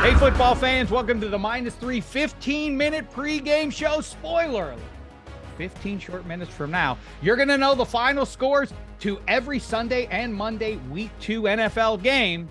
Hey, football fans, welcome to the -3 15-minute pregame show. Spoiler alert, 15 short minutes from now, you're going to know the final scores to every Sunday and Monday Week 2 NFL game.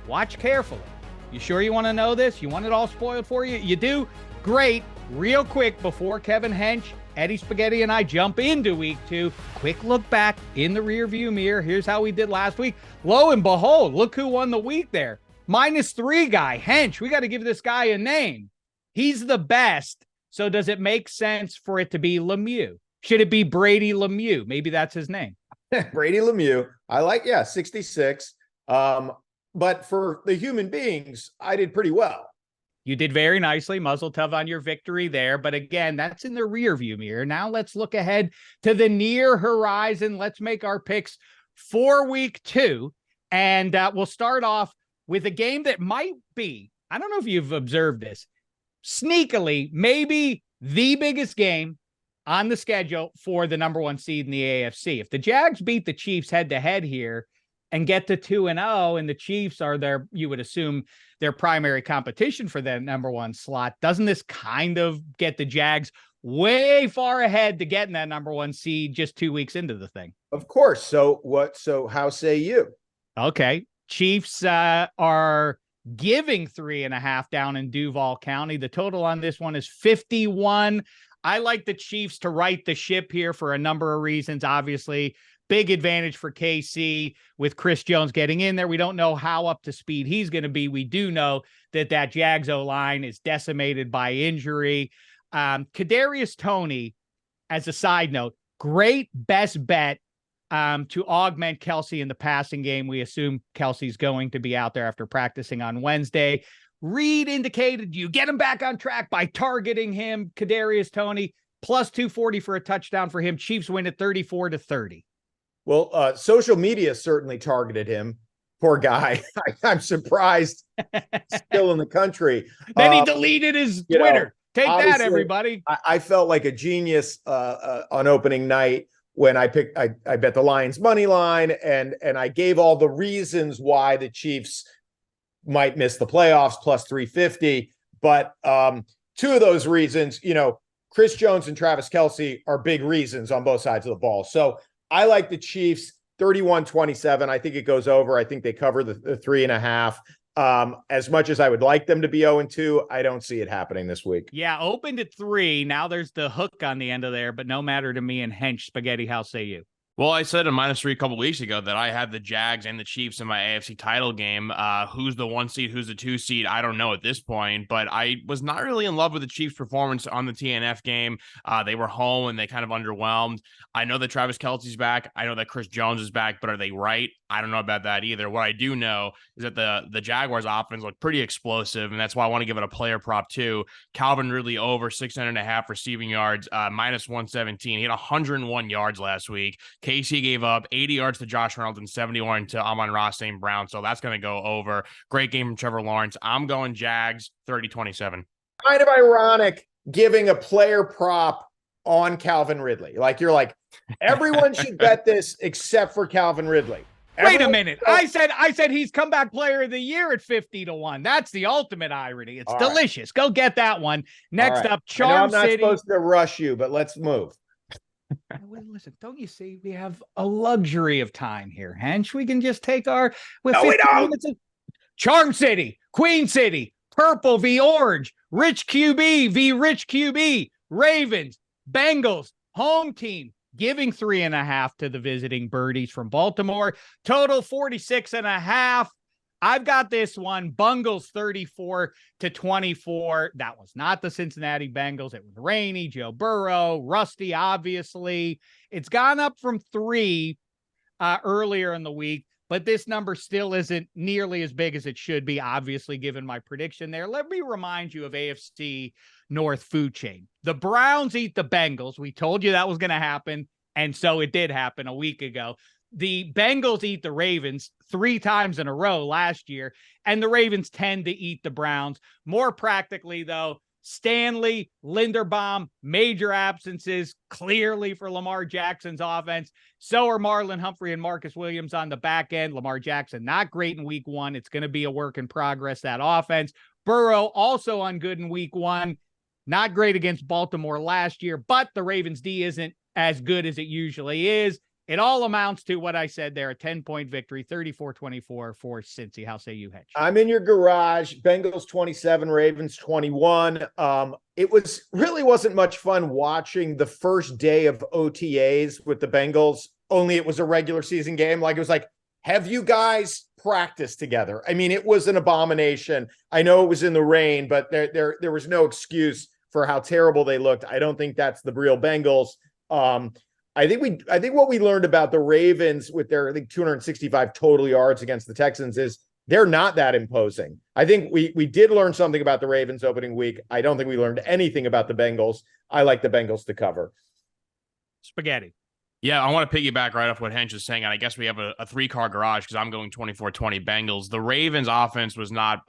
Watch carefully. You sure you want to know this? You want it all spoiled for you? You do? Great. Real quick, before Kevin Hench, Eddie Spaghetti, and I jump into Week 2, quick look back in the rearview mirror. Here's how we did last week. Lo and behold, look who won the week there. -3 guy, Hench. We got to give this guy a name. He's the best. So does it make sense for it to be Lemieux? Should it be Brady Lemieux? Maybe that's his name. Brady Lemieux. I like, 66. But for the human beings, I did pretty well. You did very nicely. Muzzle tov on your victory there. But again, that's in the rear view mirror. Now let's look ahead to the near horizon. Let's make our picks for Week 2. And we'll start off with a game that might be, I don't know if you've observed this, sneakily, maybe the biggest game on the schedule for the number 1 seed in the AFC. If the Jags beat the Chiefs head-to-head here and get to 2-0, and the Chiefs are their, you would assume, their primary competition for that number 1 slot, doesn't this kind of get the Jags way far ahead to getting that number 1 seed just 2 weeks into the thing? Of course. So how say you? Okay. Chiefs are giving 3.5 down in Duval County. The total on this one is 51. I like the Chiefs to right the ship here for a number of reasons. Obviously, big advantage for KC with Chris Jones getting in there. We don't know how up to speed he's going to be. We do know that Jags O-line is decimated by injury. Kadarius Toney, as a side note, great best bet to augment Kelsey in the passing game. We assume Kelsey's going to be out there after practicing on Wednesday. Reed indicated you get him back on track by targeting him. Kadarius Toney, plus 240 for a touchdown for him. Chiefs win at 34-30. Well, social media certainly targeted him. Poor guy. I'm surprised still in the country. Then he deleted his Twitter. Take that, everybody. I felt like a genius on opening night when I bet the Lions money line and I gave all the reasons why the Chiefs might miss the playoffs, plus 350. But 2 of those reasons, Chris Jones and Travis Kelsey are big reasons on both sides of the ball. So I like the Chiefs 31-27. I think it goes over. I think they cover the 3.5. As much as I would like them to be 0-2, I don't see it happening this week. Yeah, opened at 3. Now there's the hook on the end of there, but no matter to me and Hench Spaghetti. How say you? Well, I said in -3 a couple weeks ago that I had the Jags and the Chiefs in my AFC title game. Who's the 1 seed? Who's the 2 seed? I don't know at this point, but I was not really in love with the Chiefs' performance on the TNF game. They were home and they kind of underwhelmed. I know that Travis Kelce's back. I know that Chris Jones is back, but are they right? I don't know about that either. What I do know is that the Jaguars offense looked pretty explosive, and that's why I want to give it a player prop too. Calvin Ridley over 6.5 receiving yards, -117. He had 101 yards last week. KC gave up 80 yards to Josh Reynolds and 71 to Amon-Ra St. Brown, so that's going to go over. Great game from Trevor Lawrence. I'm going Jags 30-27. Kind of ironic giving a player prop on Calvin Ridley. You're like, everyone should bet this except for Calvin Ridley. Wait a minute. I said he's comeback player of the year at 50-1. That's the ultimate irony. It's delicious. Go get that one. Next up, Charm City. I'm not supposed to rush you, but let's move. Listen, don't you see we have a luxury of time here, Hench? We can just take our we don't. Charm City, Queen City, Purple v Orange, Rich QB v Rich QB, Ravens, Bengals, home team, giving 3.5 to the visiting Birdies from Baltimore. Total 46.5. I've got this one. Bungles 34-24. That was not the Cincinnati Bengals. It was rainy. Joe Burrow, rusty, obviously. It's gone up from 3 earlier in the week, but this number still isn't nearly as big as it should be, obviously, given my prediction there. Let me remind you of AFC North food chain. The Browns eat the Bengals. We told you that was going to happen, and so it did happen a week ago. The Bengals eat the Ravens 3 times in a row last year, and the Ravens tend to eat the Browns. More practically, though, Stanley, Linderbaum, major absences clearly for Lamar Jackson's offense. So are Marlon Humphrey and Marcus Williams on the back end. Lamar Jackson, not great in week 1. It's going to be a work in progress, that offense. Burrow also on good in week 1. Not great against Baltimore last year, but the Ravens D isn't as good as it usually is. It all amounts to what I said there, a 10-point victory, 34-24 for Cincy. How say you, Hench? I'm in your garage. Bengals 27, Ravens 21. It wasn't much fun watching the first day of OTAs with the Bengals, only it was a regular season game. Like, it was like, have you guys practiced together? I mean, it was an abomination. I know it was in the rain, but there was no excuse for how terrible they looked. I don't think that's the real Bengals. I think what we learned about the Ravens with their, I think, 265 total yards against the Texans is they're not that imposing. I think we did learn something about the Ravens opening week. I don't think we learned anything about the Bengals. I like the Bengals to cover. Spaghetti. Yeah, I want to piggyback right off what Hench is saying, and I guess we have a 3-car garage because I'm going 24-20 Bengals. The Ravens offense was not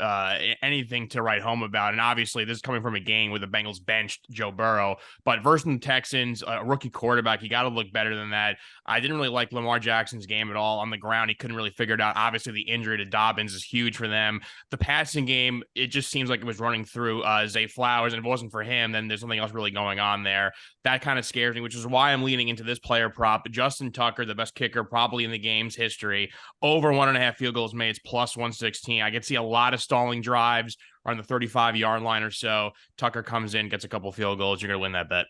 anything to write home about, and obviously this is coming from a game where the Bengals benched Joe Burrow, but versus the Texans, a rookie quarterback, you got to look better than that. I didn't really like Lamar Jackson's game at all on the ground. He couldn't really figure it out. Obviously, the injury to Dobbins is huge for them. The passing game, it just seems like it was running through Zay Flowers, and if it wasn't for him, then there's something else really going on there. That kind of scares me, which is why I'm leaning into this player prop. Justin Tucker, the best kicker probably in the game's history, over 1.5 field goals made, it's plus 116. I could see a lot of stalling drives on the 35-yard line or so. Tucker comes in, gets a couple field goals. You're going to win that bet.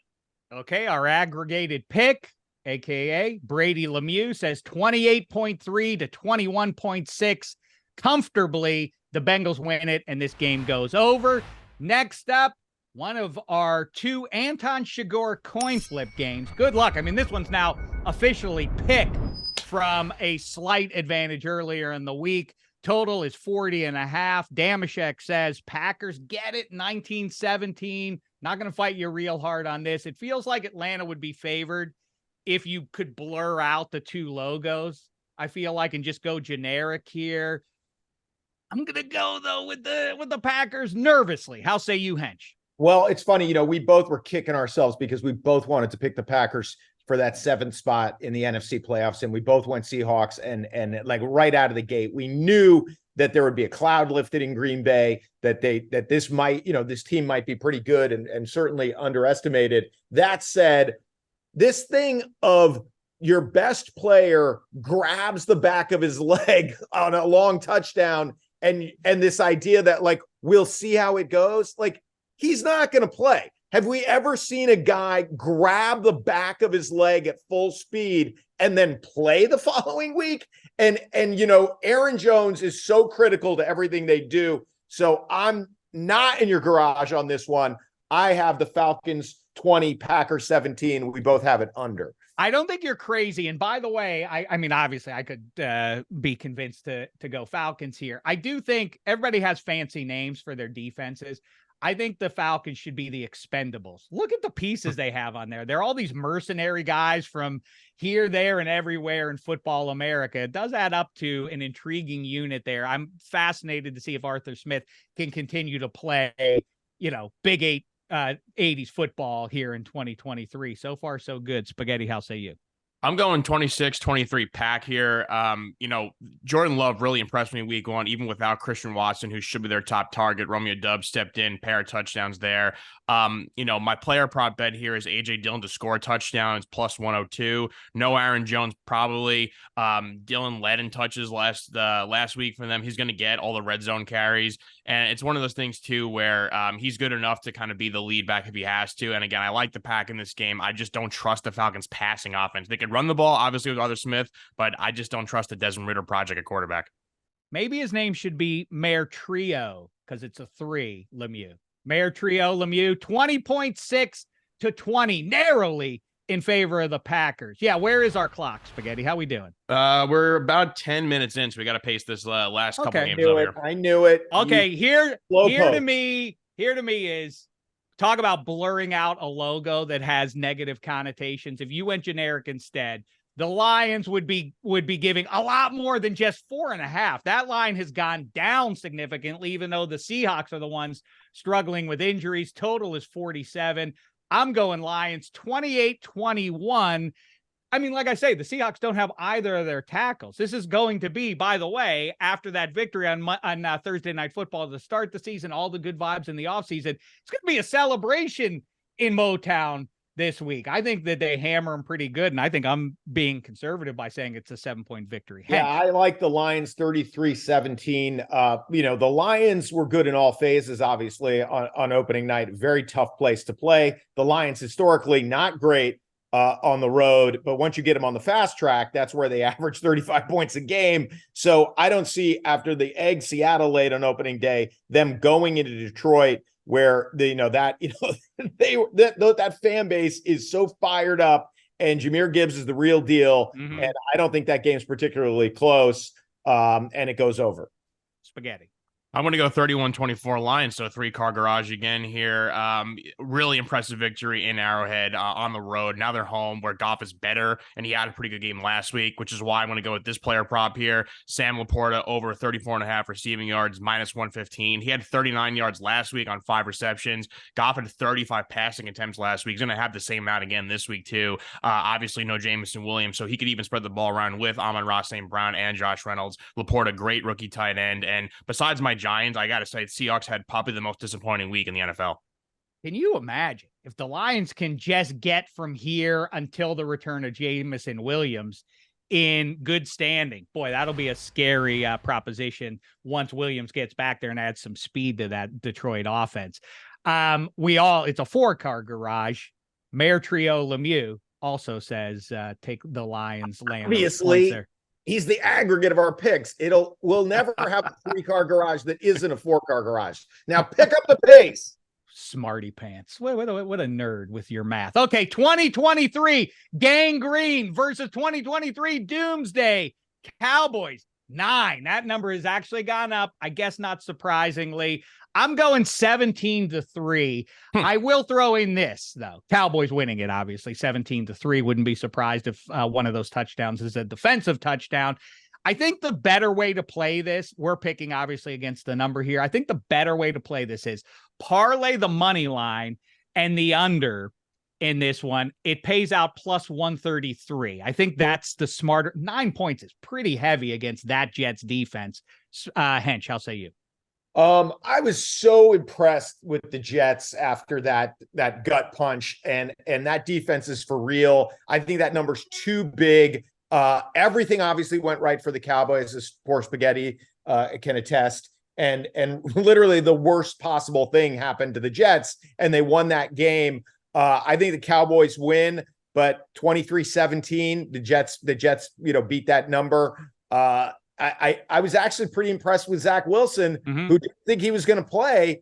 Okay, our aggregated pick, a.k.a. Brady Lemieux, says 28.3 to 21.6. Comfortably, the Bengals win it, and this game goes over. Next up, one of our 2 Anton Chigurh coin flip games. Good luck. I mean, this one's now officially picked from a slight advantage earlier in the week. Total is 40.5. Dameshek says Packers get it 19-17. Not going to fight you real hard on this. It feels like Atlanta would be favored if you could blur out the 2 logos, I feel like, and just go generic here. I'm going to go, though, with the Packers nervously. How say you, Hench? Well, it's funny, we both were kicking ourselves because we both wanted to pick the Packers for that 7th spot in the NFC playoffs, and we both went Seahawks, and like right out of the gate, we knew that there would be a cloud lifted in Green Bay, that this might, this team might be pretty good and certainly underestimated. That said, this thing of your best player grabs the back of his leg on a long touchdown, and this idea that, like, we'll see how it goes, like, he's not going to play. Have we ever seen a guy grab the back of his leg at full speed and then play the following week? And Aaron Jones is so critical to everything they do. So I'm not in your garage on this one. I have the Falcons 20, Packers 17. We both have it under. I don't think you're crazy. And by the way, I mean, obviously I could be convinced to go Falcons here. I do think everybody has fancy names for their defenses. I think the Falcons should be the Expendables. Look at the pieces they have on there. They're all these mercenary guys from here, there, and everywhere in football America. It does add up to an intriguing unit there. I'm fascinated to see if Arthur Smith can continue to play, big 80s football here in 2023. So far, so good. Spaghetti, how say you? I'm going 26-23 Pack here. Jordan Love really impressed me week 1, even without Christian Watson, who should be their top target. Romeo Doubs stepped in, pair of touchdowns there. My player prop bet here is AJ Dillon to score touchdowns, plus 102. No Aaron Jones, probably. Dillon led in touches last week for them. He's going to get all the red zone carries. And it's one of those things, too, where he's good enough to kind of be the lead back if he has to. And again, I like the Pack in this game. I just don't trust the Falcons' passing offense. They could run the ball, obviously, with Arthur Smith, but I just don't trust the Desmond Ridder project at quarterback. Maybe his name should be Mayor Trio because it's a 3, Lemieux. Mayor Trio Lemieux, 20.6 to 20, narrowly in favor of the Packers. Yeah, where is our clock, Spaghetti? How we doing? We're about 10 minutes in, so we got to pace this last couple games over here. I knew it. Okay, here to me is talk about blurring out a logo that has negative connotations. If you went generic instead, the Lions would be giving a lot more than just 4.5. That line has gone down significantly, even though the Seahawks are the ones struggling with injuries. Total is 47. I'm going Lions 28-21. I mean, like I say, the Seahawks don't have either of their tackles. This is going to be, by the way, after that victory on Thursday Night Football to start the season, all the good vibes in the offseason, it's going to be a celebration in Motown this week. I think that they hammer them pretty good, and I think I'm being conservative by saying it's a 7-point victory. Yeah, Hench. I like the Lions 33-17. The Lions were good in all phases, obviously, on opening night. Very tough place to play. The Lions historically not great on the road, but once you get them on the fast track, that's where they average 35 points a game. So I don't see, after the egg Seattle laid on opening day, them going into Detroit where that fan base is so fired up, and Jahmyr Gibbs is the real deal. Mm-hmm. And I don't think that game's particularly close. And it goes over. Spaghetti. I'm going to go 31-24 Lions, so 3-car garage again here. Really impressive victory in Arrowhead on the road. Now they're home where Goff is better, and he had a pretty good game last week, which is why I'm going to go with this player prop here. Sam Laporta over 34.5 receiving yards, -115. He had 39 yards last week on 5 receptions. Goff had 35 passing attempts last week. He's going to have the same amount again this week, too. Obviously, no Jameson Williams, so he could even spread the ball around with Amon-Ra St. Brown and Josh Reynolds. Laporta, great rookie tight end. And besides my Giants, I got to say, Seahawks had probably the most disappointing week in the NFL. Can you imagine if the Lions can just get from here until the return of Jameson Williams in good standing? Boy, that'll be a scary proposition once Williams gets back there and adds some speed to that Detroit offense. It's a 4-car garage. Mayor Trio Lemieux also says take the Lions. Obviously, he's the aggregate of our picks. We'll never have a 3-car garage that isn't a 4-car garage. Now pick up the pace. Smarty pants. What a nerd with your math. Okay, 2023 Gangrene versus 2023 Doomsday. Cowboys 9. That number has actually gone up. I guess not surprisingly. I'm going 17-3. I will throw in this, though. Cowboys winning it, obviously. 17-3. Wouldn't be surprised if one of those touchdowns is a defensive touchdown. I think the better way to play this, we're picking obviously against the number here. I think the better way to play this is parlay the money line and the under in this one. It pays out +133. I think that's the smarter. 9 points is pretty heavy against that Jets defense. Hench, how say you? I was so impressed with the Jets after that gut punch, and that defense is for real. I think that number's too big. Everything obviously went right for the Cowboys, as poor Spaghetti can attest. And literally the worst possible thing happened to the Jets, and they won that game. I think the Cowboys win, but 23-17, the Jets, beat that number. I was actually pretty impressed with Zach Wilson, who didn't think he was going to play.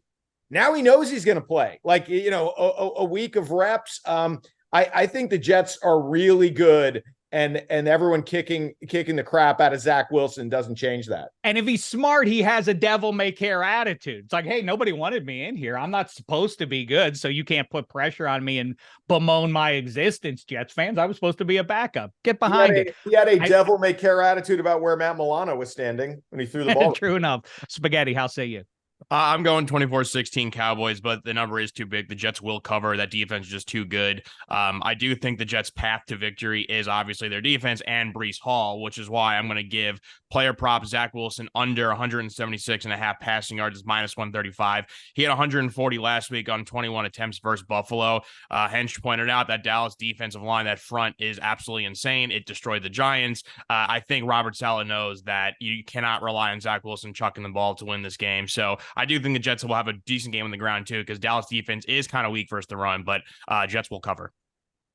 Now he knows he's going to play. A week of reps. I think the Jets are really good, and everyone kicking the crap out of Zach Wilson doesn't change that. And if he's smart, he has a devil may care attitude. It's like, hey, nobody wanted me in here. I'm not supposed to be good, so you can't put pressure on me and bemoan my existence, Jets fans. I was supposed to be a backup. Get behind it. He had a devil may care attitude about where Matt Milano was standing when he threw the ball. True enough. Spaghetti, how say you? I'm going 24-16 Cowboys, but the number is too big. The Jets will cover. That defense is just too good. I do think the Jets' path to victory is obviously their defense and Breece Hall, which is why I'm going to give player prop Zach Wilson under 176.5 passing yards is -135. He had 140 last week on 21 attempts versus Buffalo. Hench pointed out that Dallas defensive line, that front is absolutely insane. It destroyed the Giants. I think Robert Saleh knows that you cannot rely on Zach Wilson chucking the ball to win this game. So I do think the Jets will have a decent game on the ground too, because Dallas defense is kind of weak versus the run, but Jets will cover.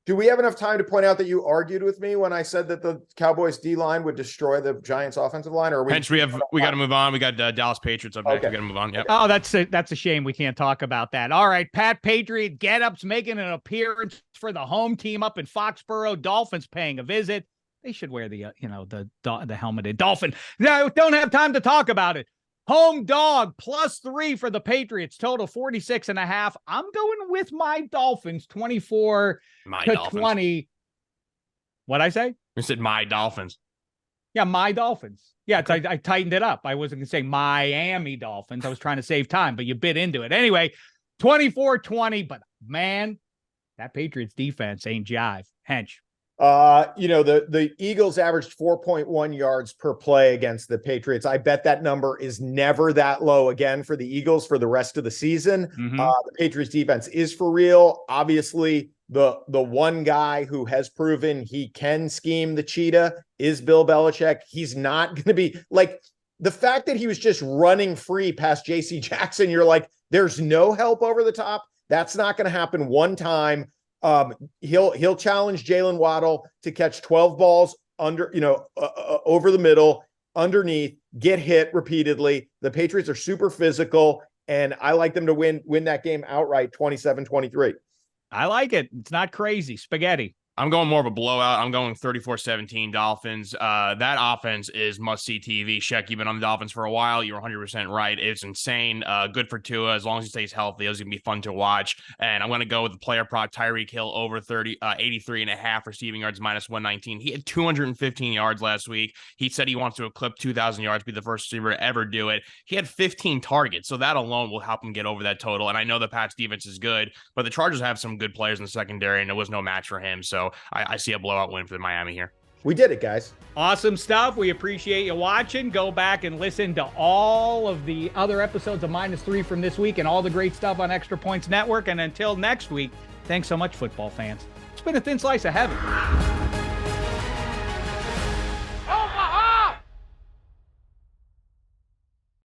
Do we have enough time to point out that you argued with me when I said that the Cowboys D line would destroy the Giants offensive line? Or Hence, we got to move on. We got Dallas Patriots up next. Okay. We got to move on. Yep. Oh, that's a shame we can't talk about that. All right, Pat Patriot get-ups making an appearance for the home team up in Foxborough. Dolphins paying a visit. They should wear the helmeted Dolphin. No, don't have time to talk about it. Home dog +3 for the Patriots, total 46.5. I'm going with my Dolphins, 24-20. What'd I say? You said my Dolphins. Yeah, my Dolphins. Yeah, I tightened it up. I wasn't going to say Miami Dolphins. I was trying to save time, but you bit into it. Anyway, 24-20, but man, that Patriots defense ain't jive. Hench. The Eagles averaged 4.1 yards per play against the Patriots. I bet that number is never that low again for the Eagles for the rest of the season. The Patriots defense is for real. Obviously, the one guy who has proven he can scheme the cheetah is Bill Belichick. He's not going to be like the fact that he was just running free past JC Jackson. You're like, there's no help over the top. That's not going to happen one time. He'll challenge Jalen Waddle to catch 12 balls under, over the middle, underneath, get hit repeatedly. The Patriots are super physical, and I like them to win that game outright, 27-23. I like it. It's not crazy. Spaghetti. I'm going more of a blowout. I'm going 34-17 Dolphins. That offense is must-see TV. Shek, you've been on the Dolphins for a while. You're 100% right. It's insane. Good for Tua. As long as he stays healthy, it's going to be fun to watch. And I'm going to go with the player prop, Tyreek Hill, over 83.5 receiving yards, -119. He had 215 yards last week. He said he wants to eclipse 2,000 yards, be the first receiver to ever do it. He had 15 targets, so that alone will help him get over that total. And I know the Pats defense is good, but the Chargers have some good players in the secondary, and there was no match for him. So I see a blowout win for Miami here. We did it, guys. Awesome stuff. We appreciate you watching. Go back and listen to all of the other episodes of -3 from this week and all the great stuff on Extra Points Network. And until next week, thanks so much, football fans. It's been a thin slice of heaven.